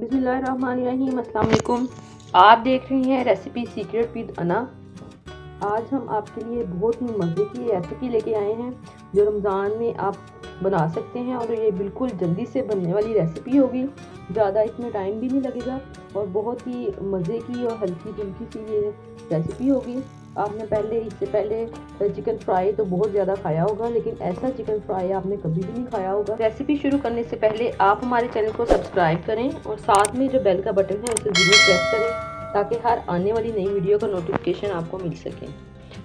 बिस्मिल्लाहिर्रहमानिर्रहीम, अस्सलाम वालेकुम। आप देख रही हैं रेसिपी सीक्रेट विद अना। आज हम आपके लिए बहुत ही मज़े की रेसिपी लेके आए हैं जो रमज़ान में आप बना सकते हैं और ये बिल्कुल जल्दी से बनने वाली रेसिपी होगी। ज़्यादा इसमें टाइम भी नहीं लगेगा और बहुत ही मज़े की और हल्की फुल्की सी ये रेसिपी होगी। आपने इससे पहले चिकन फ्राई तो बहुत ज़्यादा खाया होगा, लेकिन ऐसा चिकन फ्राई आपने कभी भी नहीं खाया होगा। रेसिपी शुरू करने से पहले आप हमारे चैनल को सब्सक्राइब करें और साथ में जो बेल का बटन है उसे ज़रूर प्रेस करें ताकि हर आने वाली नई वीडियो का नोटिफिकेशन आपको मिल सके।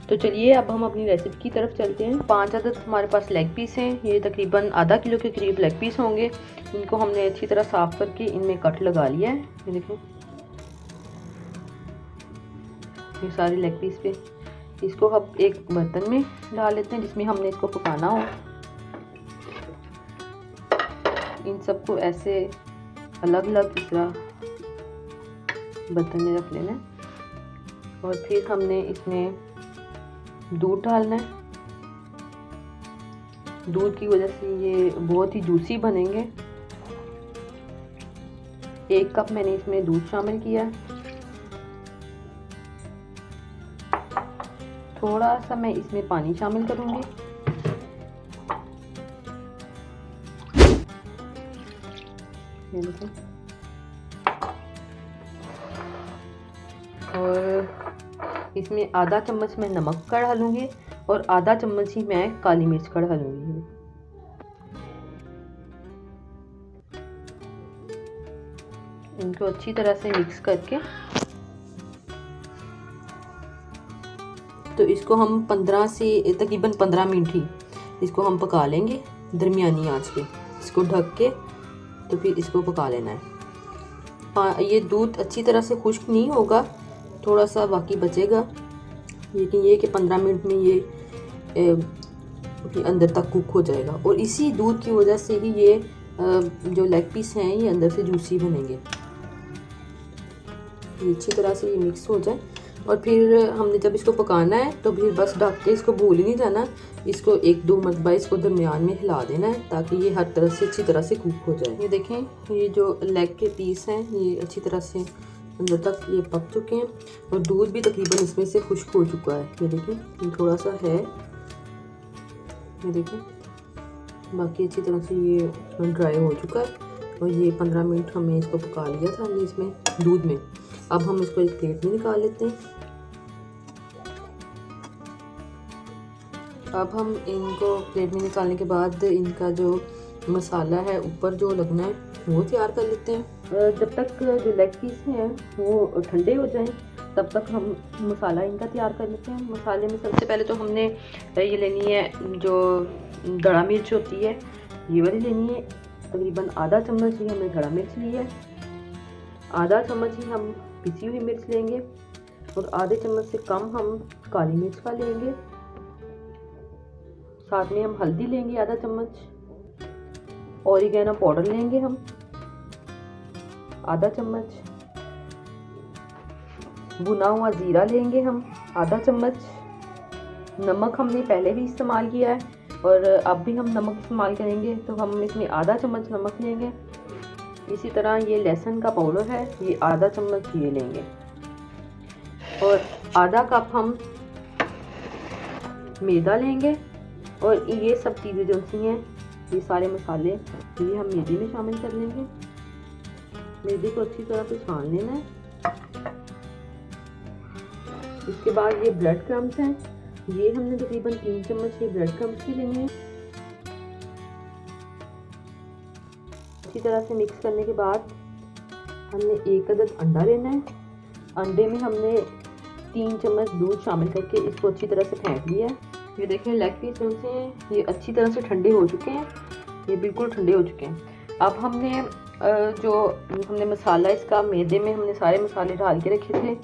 तो चलिए अब हम अपनी रेसिपी की तरफ चलते हैं। 5 अदद हमारे पास लेग पीस हैं। ये तकरीबन आधा किलो के करीब लेग पीस होंगे। इनको हमने अच्छी तरह साफ़ करके इनमें कट लगा लिया है। ये देखो, ये सारे लेग पीस पे इसको हम एक बर्तन में डाल लेते हैं जिसमें हमने इसको पकाना हो। इन सबको ऐसे अलग अलग इस तरह बर्तन में रख लेना है और फिर हमने इसमें दूध डालना है। दूध की वजह से ये बहुत ही जूसी बनेंगे। 1 कप मैंने इसमें दूध शामिल किया है। थोड़ा सा मैं इसमें पानी शामिल करूंगी। ये देखो, और इसमें आधा चम्मच मैं नमक का डालूंगी और आधा चम्मच ही मैं काली मिर्च का डालूंगी। इनको अच्छी तरह से मिक्स करके तो इसको हम 15 से तकरीबन 15 मिनट ही इसको हम पका लेंगे दरमियानी आंच पे। इसको ढक के तो फिर इसको पका लेना है। ये दूध अच्छी तरह से खुश्क नहीं होगा, थोड़ा सा बाकी बचेगा, लेकिन ये कि 15 मिनट में ये अंदर तक कुक हो जाएगा और इसी दूध की वजह से ही ये जो लेग पीस हैं ये अंदर से जूसी बनेंगे। ये अच्छी तरह से ये मिक्स हो जाए और फिर हमने जब इसको पकाना है तो फिर बस ढक के इसको भूल ही नहीं जाना। इसको 1-2 मरतबा इसको दरमियान में हिला देना है ताकि ये हर तरह से अच्छी तरह से कुक हो जाए। ये देखें, ये जो लेग के पीस हैं ये अच्छी तरह से अंदर तक ये पक चुके हैं और दूध भी तकरीबन इसमें से खुश्क हो चुका है। ये देखें, ये थोड़ा सा है, ये देखें, बाकी अच्छी तरह से ये ड्राई हो चुका है और ये 15 मिनट हमने इसको पका लिया था हमने इसमें दूध में। अब हम इसको एक प्लेट में निकाल लेते हैं। अब हम इनको प्लेट में निकालने के बाद इनका जो मसाला है ऊपर जो लगना है वो तैयार कर लेते हैं। जब तक जो लेग पीस हैं वो ठंडे हो जाएं तब तक हम मसाला इनका तैयार कर लेते हैं। मसाले में सबसे पहले तो हमने ये लेनी है जो दड़ा मिर्च होती है, ये वाली लेनी है। तकरीबन आधा चम्मच ही हमने दड़ा मिर्च ली है, आधा चम्मच ही हम पिसी हुई मिर्च लेंगे और आधे चम्मच से कम हम काली मिर्च का लेंगे। साथ में हम हल्दी लेंगे आधा चम्मच, ऑरिगेनो पाउडर लेंगे हम आधा चम्मच, भुना हुआ जीरा लेंगे हम आधा चम्मच। नमक हमने पहले भी इस्तेमाल किया है और अब भी हम नमक इस्तेमाल करेंगे तो हम इसमें आधा चम्मच नमक लेंगे। इसी तरह ये लहसुन का पाउडर है, ये आधा चम्मच ये लेंगे और आधा कप हम मैदा लेंगे। और ये सब चीज़ें जो सी हैं, ये सारे मसाले ये हम मैदे में शामिल कर लेंगे। मैदे को अच्छी तरह से छान लेना है। इसके बाद ये ब्रेड क्रम्स हैं, ये हमने तकरीबन 3 चम्मच ये ब्रेड क्रम्स की लेने हैं। अच्छी तरह से मिक्स करने के बाद हमने 1 अदद अंडा लेना है। अंडे में हमने 3 चम्मच दूध शामिल करके इसको अच्छी तरह से फेंट लिया है। ये देखें, लेग पीस से ये अच्छी तरह से ठंडे हो चुके हैं, ये बिल्कुल ठंडे हो चुके हैं। अब हमने जो हमने मसाला इसका मैदे में हमने सारे मसाले डाल के रखे थे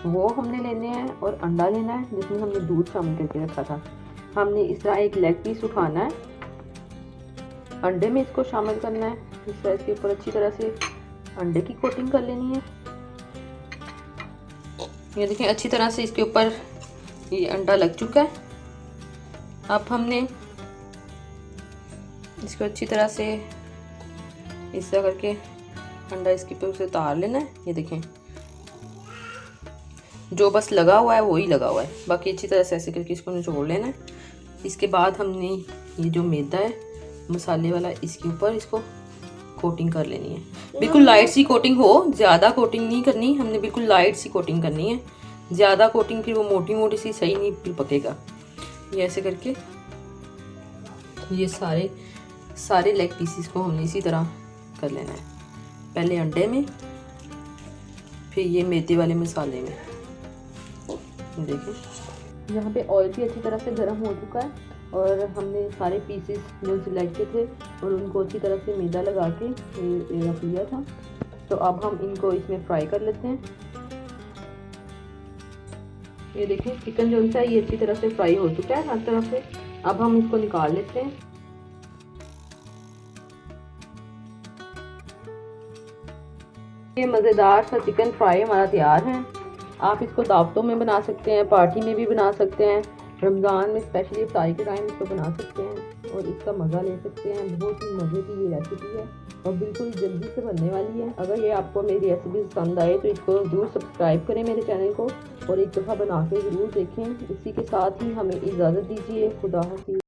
वो हमने लेने हैं और अंडा लेना है जिसमें हमने दूध शामिल करके रखा था। हमने इस तरह एक लेग पीस उठाना है, अंडे में इसको शामिल करना है। इस तरह इसके ऊपर अच्छी तरह से अंडे की कोटिंग कर लेनी है। ये देखें, अच्छी तरह से इसके ऊपर ये अंडा लग चुका है। अब हमने इसको अच्छी तरह से इस तरह करके अंडा इसके ऊपर से उतार लेना है। ये देखें जो बस लगा हुआ है वही लगा हुआ है, बाकी अच्छी तरह से ऐसे करके इसको निचोड़ लेना है। इसके बाद हमने ये जो मैदा है मसाले वाला इसके ऊपर इसको कोटिंग कर लेनी है। बिल्कुल लाइट सी कोटिंग हो, ज़्यादा कोटिंग नहीं करनी हमने, बिल्कुल लाइट सी कोटिंग करनी है। ज़्यादा कोटिंग फिर वो मोटी मोटी सी सही नहीं फिर पकेगा। ये ऐसे करके ये सारे लेग पीसीस को हमने इसी तरह कर लेना है, पहले अंडे में फिर ये मैदे वाले मसाले में। देखिए यहाँ पे ऑयल भी अच्छी तरह से गर्म हो चुका है और हमने सारे पीसेस जो सिलेक्ट किए थे और उनको अच्छी तरह से मैदा लगा के रख लिया था। तो अब हम इनको इसमें फ्राई कर लेते हैं। ये देखिए चिकन जो है ये अच्छी तरह से फ्राई हो चुका है हर तरफ से। अब हम इसको निकाल लेते हैं। ये मज़ेदार सा चिकन फ्राई हमारा तैयार है। आप इसको दावतों में बना सकते हैं, पार्टी में भी बना सकते हैं, रमज़ान में स्पेशली इफ्तारी के टाइम इसको बना सकते हैं और इसका मज़ा ले सकते हैं। बहुत ही मज़े की ये रेसिपी है और बिल्कुल जल्दी से बनने वाली है। अगर ये आपको मेरी रेसिपी पसंद आए तो इसको ज़रूर सब्सक्राइब करें मेरे चैनल को और एक दफ़ा बना के ज़रूर देखें। इसी के साथ ही हमें इजाज़त दीजिए। खुदा हाफिज़।